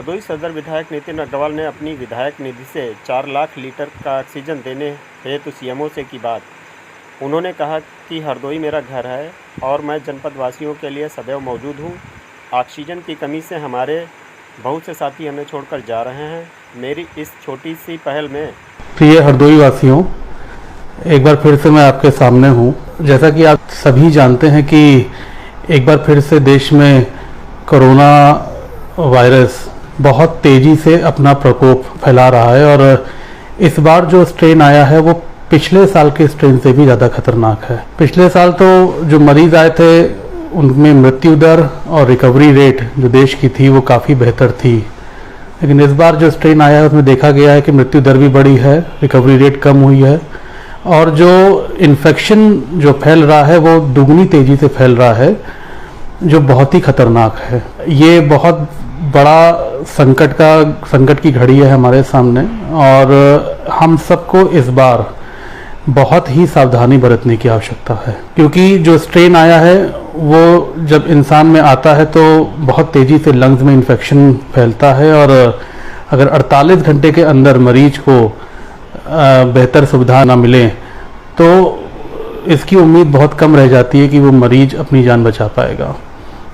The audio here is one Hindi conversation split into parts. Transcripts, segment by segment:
हरदोई सदर विधायक नितिन अग्रवाल ने अपनी विधायक निधि से 4 लाख लीटर का ऑक्सीजन देने हेतु सीएमओ से की बात। उन्होंने कहा कि हरदोई मेरा घर है और मैं जनपद वासियों के लिए सदैव मौजूद हूँ। ऑक्सीजन की कमी से हमारे बहुत से साथी हमें छोड़कर जा रहे हैं। मेरी इस छोटी सी पहल में प्रिय हरदोई वासियों, एक बार फिर से मैं आपके सामने हूँ। जैसा कि आप सभी जानते हैं कि एक बार फिर से देश में कोरोना वायरस बहुत तेज़ी से अपना प्रकोप फैला रहा है और इस बार जो स्ट्रेन आया है वो पिछले साल के स्ट्रेन से भी ज़्यादा खतरनाक है। पिछले साल तो जो मरीज़ आए थे उनमें मृत्यु दर और रिकवरी रेट जो देश की थी वो काफ़ी बेहतर थी, लेकिन इस बार जो स्ट्रेन आया है उसमें देखा गया है कि मृत्यु दर भी बढ़ी है, रिकवरी रेट कम हुई है और जो इन्फेक्शन जो फैल रहा है वो दुगनी तेज़ी से फैल रहा है, जो बहुत ही खतरनाक है। ये बहुत बड़ा संकट की घड़ी है हमारे सामने और हम सबको इस बार बहुत ही सावधानी बरतने की आवश्यकता है, क्योंकि जो स्ट्रेन आया है वो जब इंसान में आता है तो बहुत तेज़ी से लंग्स में इन्फेक्शन फैलता है और अगर 48 घंटे के अंदर मरीज को बेहतर सुविधा ना मिले तो इसकी उम्मीद बहुत कम रह जाती है कि वो मरीज अपनी जान बचा पाएगा।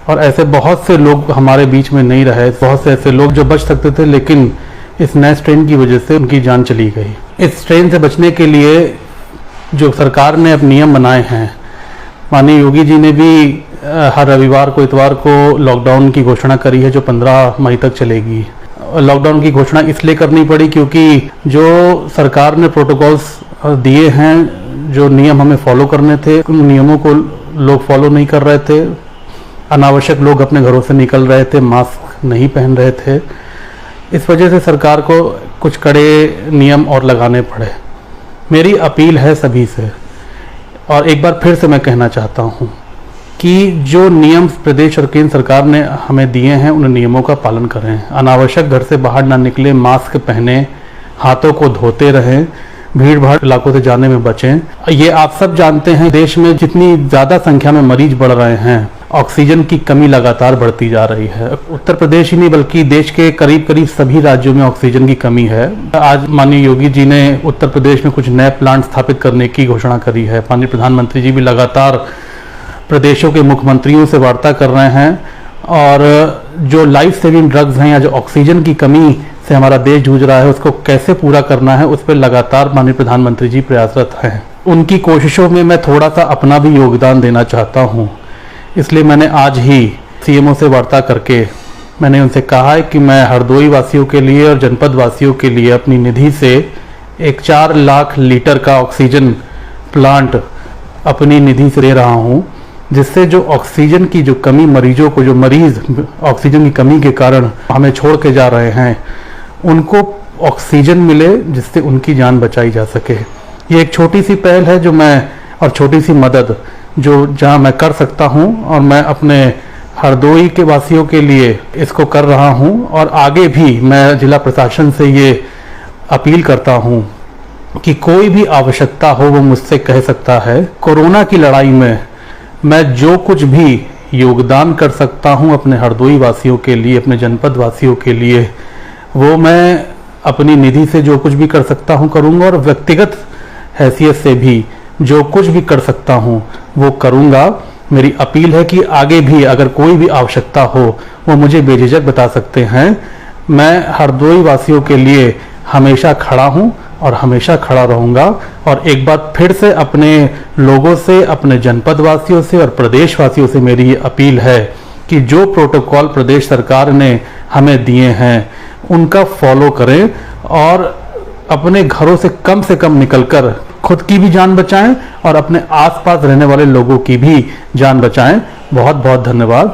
और ऐसे बहुत से लोग हमारे बीच में नहीं रहे, बहुत से ऐसे लोग जो बच सकते थे लेकिन इस नए स्ट्रेन की वजह से उनकी जान चली गई। इस स्ट्रेन से बचने के लिए जो सरकार ने अब नियम बनाए हैं, माननीय योगी जी ने भी हर रविवार को इतवार को लॉकडाउन की घोषणा करी है जो 15 मई तक चलेगी। लॉकडाउन की घोषणा इसलिए करनी पड़ी क्योंकि जो सरकार ने प्रोटोकॉल्स दिए हैं, जो नियम हमें फॉलो करने थे, उन नियमों को लोग फॉलो नहीं कर रहे थे। अनावश्यक लोग अपने घरों से निकल रहे थे, मास्क नहीं पहन रहे थे। इस वजह से सरकार को कुछ कड़े नियम और लगाने पड़े। मेरी अपील है सभी से और एक बार फिर से मैं कहना चाहता हूँ कि जो नियम प्रदेश और केंद्र सरकार ने हमें दिए हैं उन नियमों का पालन करें। अनावश्यक घर से बाहर ना निकलें, मास्क पहने, हाथों को धोते रहें, भीड़ भाड़ इलाकों से जाने में बचें। ये आप सब जानते हैं, देश में जितनी ज़्यादा संख्या में मरीज बढ़ रहे हैं, ऑक्सीजन की कमी लगातार बढ़ती जा रही है। उत्तर प्रदेश ही नहीं बल्कि देश के करीब करीब सभी राज्यों में ऑक्सीजन की कमी है। आज माननीय योगी जी ने उत्तर प्रदेश में कुछ नए प्लांट स्थापित करने की घोषणा करी है। माननीय प्रधानमंत्री जी भी लगातार प्रदेशों के मुख्यमंत्रियों से वार्ता कर रहे हैं और जो लाइफ सेविंग ड्रग्स हैं या जो ऑक्सीजन की कमी से हमारा देश जूझ रहा है उसको कैसे पूरा करना है उस पर लगातार माननीय प्रधानमंत्री जी प्रयासरत हैं। उनकी कोशिशों में मैं थोड़ा सा अपना भी योगदान देना चाहता हूँ, इसलिए मैंने आज ही सीएमओ से वार्ता करके मैंने उनसे कहा है कि मैं हरदोई वासियों के लिए और जनपद वासियों के लिए अपनी निधि से एक 4 लाख लीटर का ऑक्सीजन प्लांट अपनी निधि से दे रहा हूँ, जिससे जो ऑक्सीजन की जो कमी मरीजों को, जो मरीज ऑक्सीजन की कमी के कारण हमें छोड़ के जा रहे हैं, उनको ऑक्सीजन मिले जिससे उनकी जान बचाई जा सके। ये एक छोटी सी पहल है जो मैं और छोटी सी मदद जो जहां मैं कर सकता हूं और मैं अपने हरदोई के वासियों के लिए इसको कर रहा हूं और आगे भी मैं जिला प्रशासन से ये अपील करता हूं कि कोई भी आवश्यकता हो वो मुझसे कह सकता है। कोरोना की लड़ाई में मैं जो कुछ भी योगदान कर सकता हूं अपने हरदोई वासियों के लिए, अपने जनपद वासियों के लिए, वो मैं अपनी निधि से जो कुछ भी कर सकता हूं करूंगा और व्यक्तिगत हैसियत से भी जो कुछ भी कर सकता हूं वो करूंगा। मेरी अपील है कि आगे भी अगर कोई भी आवश्यकता हो वो मुझे बेझिझक बता सकते हैं। मैं हरदोई वासियों के लिए हमेशा खड़ा हूं और हमेशा खड़ा रहूंगा। और एक बार फिर से अपने लोगों से, अपने जनपद वासियों से और प्रदेश वासियों से मेरी ये अपील है कि जो प्रोटोकॉल प्रदेश सरकार ने हमें दिए हैं उनका फॉलो करें और अपने घरों से कम निकलकर खुद की भी जान बचाएं और अपने आसपास रहने वाले लोगों की भी जान बचाएं। बहुत बहुत धन्यवाद।